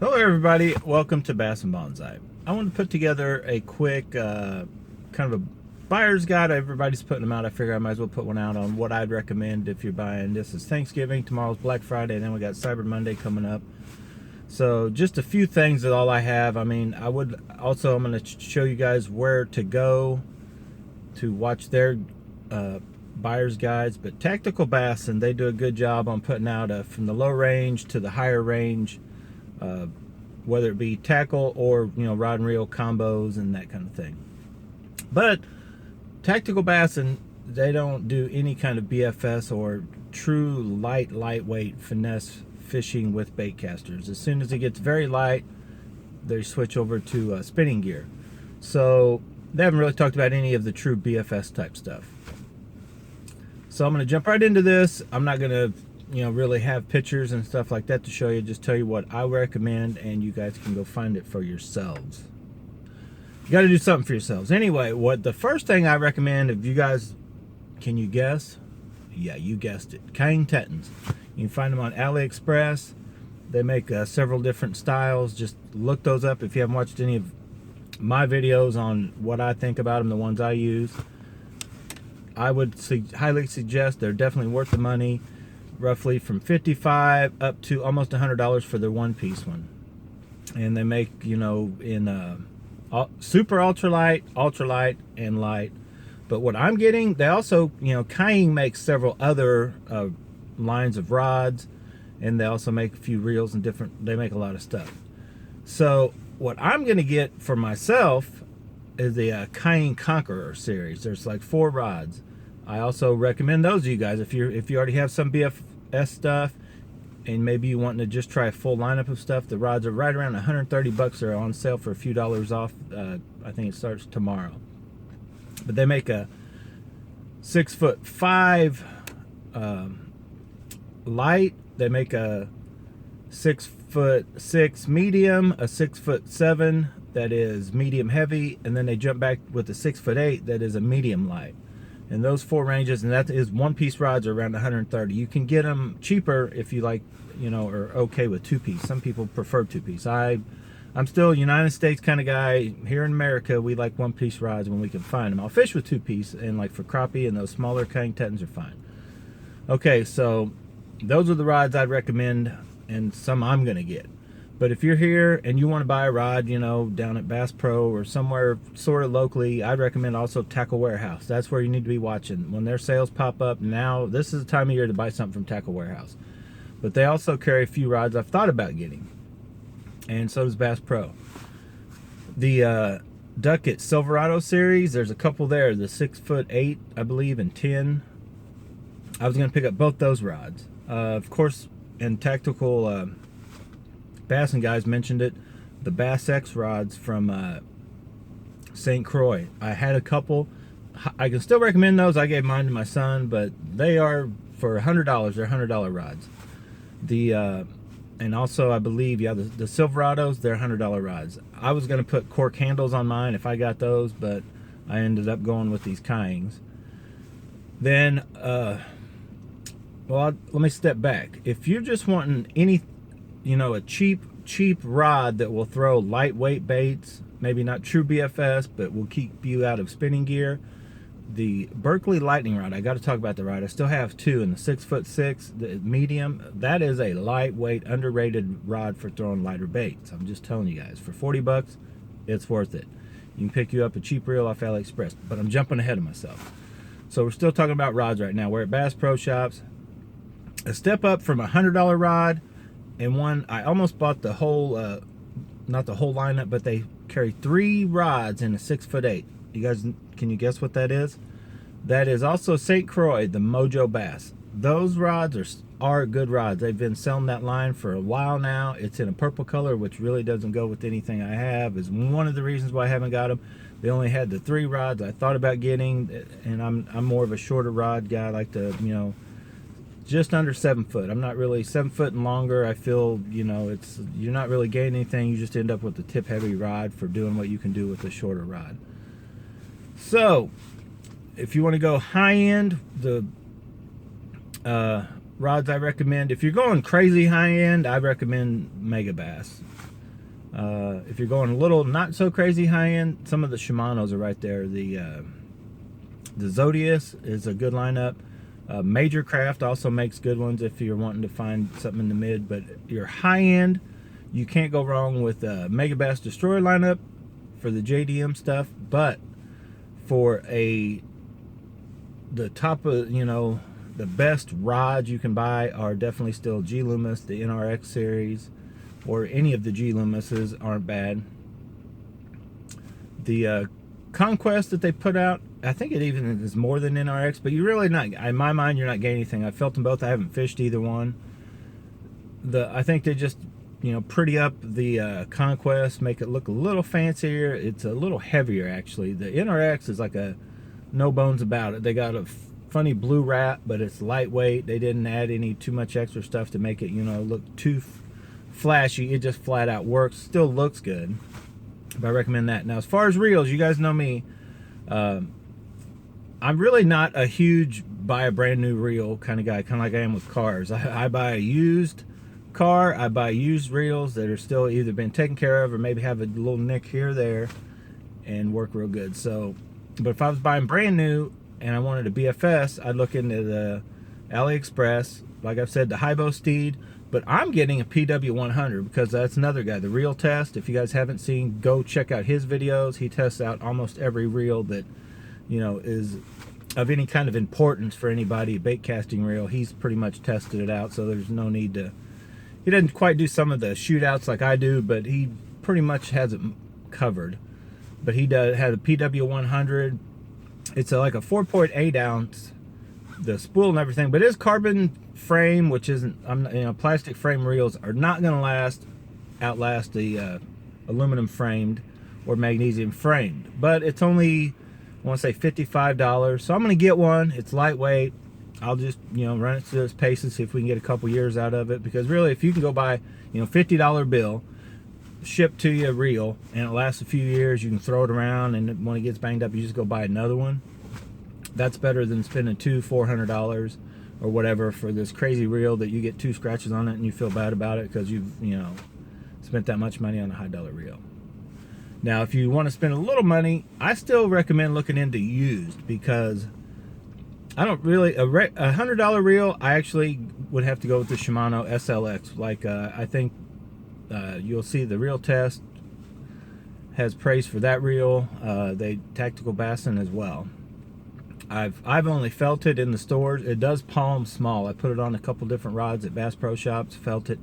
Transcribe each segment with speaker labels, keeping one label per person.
Speaker 1: Hello everybody, welcome to Bass and Bonsai. I want to put together a quick kind of a buyer's guide. Everybody's putting them out. I figure I might as well put one out on what I'd recommend if you're buying. This is Thanksgiving, tomorrow's Black Friday, and then we got Cyber Monday coming up. So just a few things that all I have. I mean, I'm going to show you guys where to go to watch their buyer's guides. But Tactical Bass, and they do a good job on putting out from the low range to the higher range, whether it be tackle or rod and reel combos and that kind of thing. But Tactical Bass, and they don't do any kind of BFS or true lightweight finesse fishing with bait casters. As soon as it gets very light, they switch over to spinning gear. So they haven't really talked about any of the true BFS type stuff. So I'm going to jump right into this. I'm not going to really have pictures and stuff like that to show you. Just tell you what I recommend, and you guys can go find it for yourselves. You got to do something for yourselves. Anyway, the first thing I recommend, if you guys, can you guess? Yeah, you guessed it. Kuying tetons. You can find them on AliExpress. They make several different styles. Just look those up if you haven't watched any of my videos on what I think about them, the ones I use. I would highly suggest they're definitely worth the money. Roughly from $55 up to almost $100 for their one-piece one. And they make, in super ultralight, and light. But what I'm getting, they also, Kuying makes several other lines of rods, and they also make a few reels and they make a lot of stuff. So what I'm going to get for myself is the Kuying Conqueror series. There's like 4 rods. I also recommend those to you guys if you already have some BFS stuff and maybe you want to just try a full lineup of stuff. The rods are right around 130 bucks. They're on sale for a few dollars off. I think it starts tomorrow. But they make a 6'5" light. They make a 6'6" medium, a 6'7" that is medium heavy, and then they jump back with a 6'8" that is a medium light. And those 4 ranges, and that is one-piece rods, are around 130. You can get them cheaper if you like, are okay with 2-piece. Some people prefer 2-piece. I'm still a United States kind of guy. Here in America, we like one-piece rods when we can find them. I'll fish with 2-piece, and like for crappie and those smaller Kuying tetons are fine. Okay, so those are the rods I'd recommend, and some I'm going to get. But if you're here and you want to buy a rod, down at Bass Pro or somewhere sort of locally, I'd recommend also Tackle Warehouse. That's where you need to be watching. When their sales pop up now, this is the time of year to buy something from Tackle Warehouse. But they also carry a few rods I've thought about getting. And so does Bass Pro. The Duckett Silverado series, there's a couple there. The 6'8", I believe, and 10. I was going to pick up both those rods. Of course, in Tactical Bass and guys mentioned it, the Bass-X rods from St. Croix. I had a couple. I can still recommend those. I gave mine to my son, but they are for $100. They're $100 rods. And also I believe, yeah, the Silverados, they're $100 rods. I was going to put cork handles on mine if I got those, but I ended up going with these Kuyings. Then, well, let me step back. If you're just wanting any, a cheap rod that will throw lightweight baits, maybe not true BFS, but will keep you out of spinning gear, the Berkley Lightning Rod, I got to talk about the rod. I still have 2, and the 6'6", the medium, that is a lightweight, underrated rod for throwing lighter baits. I'm just telling you guys, for 40 bucks, it's worth it. You can pick you up a cheap reel off AliExpress, but I'm jumping ahead of myself. So we're still talking about rods right now. We're at Bass Pro Shops. A step up from a $100 rod, and one, I almost bought the whole, not the whole lineup, but they carry 3 rods in a 6'8". You guys, can you guess what that is? That is also St. Croix, the MOJO Bass. Those rods are good rods. They've been selling that line for a while now. It's in a purple color, which really doesn't go with anything I have. Is one of the reasons why I haven't got them. They only had the 3 rods I thought about getting, and I'm more of a shorter rod guy. I like to, just under 7 foot. I'm not really 7 foot and longer. I feel, you're not really gaining anything. You just end up with the tip heavy rod for doing what you can do with a shorter rod. So if you want to go high end, the rods I recommend, if you're going crazy high end, I recommend Megabass. If you're going a little not so crazy high end, some of the Shimanos are right there. The Zodias is a good lineup. Majorcraft also makes good ones if you're wanting to find something in the mid. But your high end, you can't go wrong with Megabass Destroyer lineup for the JDM stuff. But for the top of, you know, the best rods you can buy are definitely still G-loomis, the NRX series, or any of the G-loomises aren't bad. The Conquest that they put out, I think it even is more than NRX, but you really not, in my mind, you're not getting anything. I've felt them both. I haven't fished either one. I think they just, you know, pretty up the Conquest, make it look a little fancier. It's a little heavier, actually. The NRX is like a no bones about it. They got a funny blue wrap, but it's lightweight. They didn't add any too much extra stuff to make it, you know, look too flashy. It just flat out works. Still looks good, but I recommend that. Now, as far as reels, you guys know me. I'm really not a huge buy a brand new reel kind of guy, kind of like I am with cars. I buy a used car, I buy used reels that are still either been taken care of or maybe have a little nick here or there and work real good. So, but if I was buying brand new and I wanted a BFS, I'd look into the AliExpress. Like I've said, the Hybo Steed, but I'm getting a PW100 because that's another guy, the reel test. If you guys haven't seen, go check out his videos. He tests out almost every reel that, you know, is of any kind of importance for anybody, bait casting reel. He's pretty much tested it out, so there's no need to, he doesn't quite do some of the shootouts like I do, but he pretty much has it covered. But he had a PW100. It's like a 4.8 ounce, the spool and everything, but it's carbon frame, which isn't, you know, plastic frame reels are not going to outlast the aluminum framed or magnesium framed. But it's only, I want to say $55, so I'm going to get one. It's lightweight. I'll just, you know, run it through its paces, see if we can get a couple years out of it. Because really, if you can go buy, you know, $50 bill, shipped to you a reel, and it lasts a few years, you can throw it around, and when it gets banged up, you just go buy another one. That's better than spending $400 or whatever for this crazy reel that you get 2 scratches on it and you feel bad about it because you've, you know, spent that much money on a high-dollar reel. Now, if you want to spend a little money, I still recommend looking into used, because I don't really, a $100 reel, I actually would have to go with the Shimano SLX. Like, I think you'll see the reel test has praise for that reel. They tactical bassin as well. I've only felt it in the stores. It does palm small. I put it on a couple different rods at Bass Pro Shops, felt it.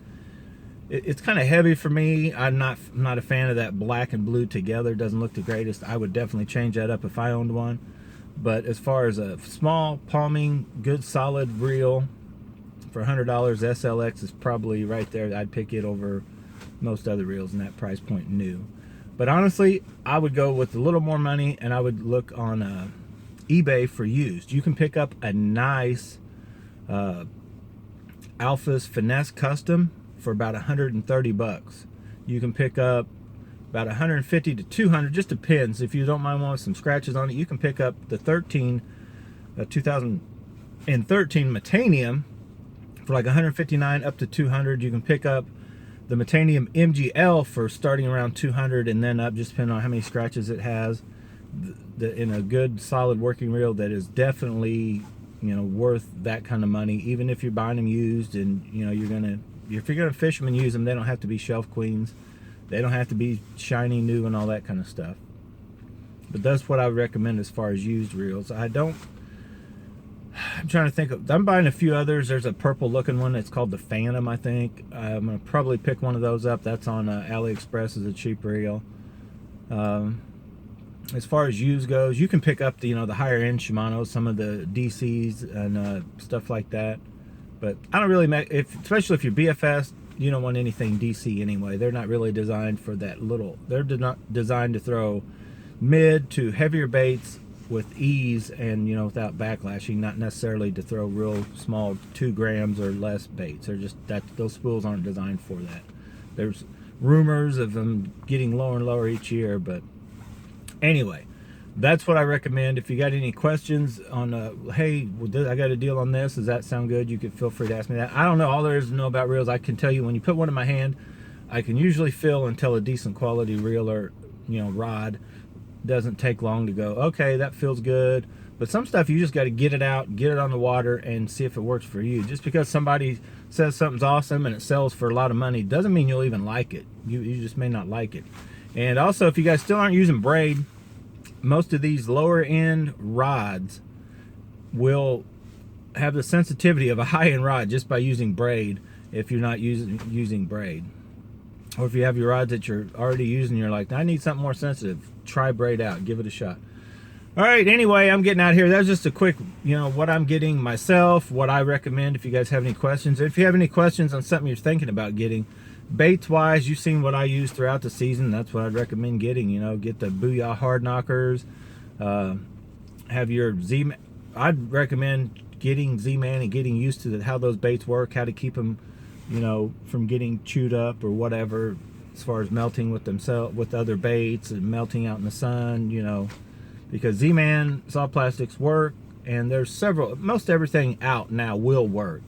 Speaker 1: It's kind of heavy for me. I'm not a fan of that black and blue together. It doesn't look the greatest. I would definitely change that up if I owned one. But as far as a small palming, good solid reel for $100, SLX is probably right there. I'd pick it over most other reels in that price point new. But honestly, I would go with a little more money, and I would look on eBay for used. You can pick up a nice Alpha's Finesse Custom for about 130 bucks. You can pick up about 150 to 200, just depends. If you don't mind wanting some scratches on it, you can pick up the 2013 Metanium for like 159 up to 200. You can pick up the Metanium MGL for starting around 200 and then up, just depending on how many scratches it has. In a good solid working reel that is definitely, you know, worth that kind of money, even if you're buying them used. And you know, if you're gonna fish them and use them, they don't have to be shelf queens, they don't have to be shiny new and all that kind of stuff. But that's what I would recommend as far as used reels. I'm trying to think of, I'm buying a few others. There's a purple looking one that's called the Phantom, I think. I'm gonna probably pick one of those up. That's on AliExpress as a cheap reel. As far as used goes, you can pick up the, you know, the higher end Shimano, some of the DCs and stuff like that. But I don't really especially if you're BFS, you don't want anything DC anyway. They're not really designed for that little. They're not designed to throw mid to heavier baits with ease and, you know, without backlashing. Not necessarily to throw real small 2 grams or less baits. They're just those spools aren't designed for that. There's rumors of them getting lower and lower each year, but anyway, that's what I recommend. If you got any questions on, hey, I got a deal on this, does that sound good? You could feel free to ask me that. I don't know. All there is to know about reels, I can tell you when you put one in my hand, I can usually feel until a decent quality reel or, you know, rod doesn't take long to go, okay, that feels good. But some stuff you just got to get it out, get it on the water, and see if it works for you. Just because somebody says something's awesome and it sells for a lot of money doesn't mean you'll even like it. You just may not like it. And also, if you guys still aren't using braid, most of these lower end rods will have the sensitivity of a high end rod just by using braid. If you're not using braid, or if you have your rods that you're already using, you're like, I need something more sensitive, try braid out, give it a shot. All right, anyway, I'm getting out of here. That was just a quick, you know, what I'm getting myself, what I recommend. If you guys have any questions, if you have any questions on something you're thinking about getting, baits wise, you've seen what I use throughout the season. That's what I'd recommend getting. You know, get the Booyah hard knockers. Have your Z. I'd recommend getting Z-Man and getting used to how those baits work, how to keep them, you know, from getting chewed up or whatever, as far as melting with themselves, with other baits, and melting out in the sun, you know, because Z-Man soft plastics work, and there's several, most everything out now will work.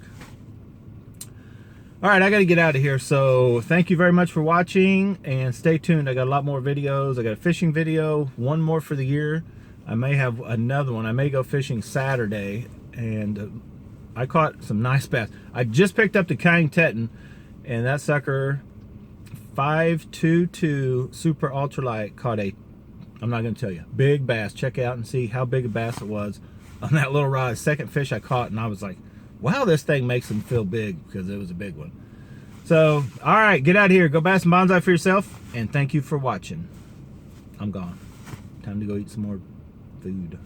Speaker 1: All right, I got to get out of here. So thank you very much for watching, and stay tuned. I got a lot more videos. I got a fishing video, one more for the year. I may have another one. I may go fishing Saturday, and I caught some nice bass. I just picked up the Kuying teton, and that sucker 522 super ultralight caught a, I'm not going to tell you, big bass. Check out and see how big a bass it was on that little rod. Second fish I caught, and I was like, wow, this thing makes them feel big, because it was a big one. So, all right, get out of here. Go bass and bonsai for yourself, and thank you for watching. I'm gone. Time to go eat some more food.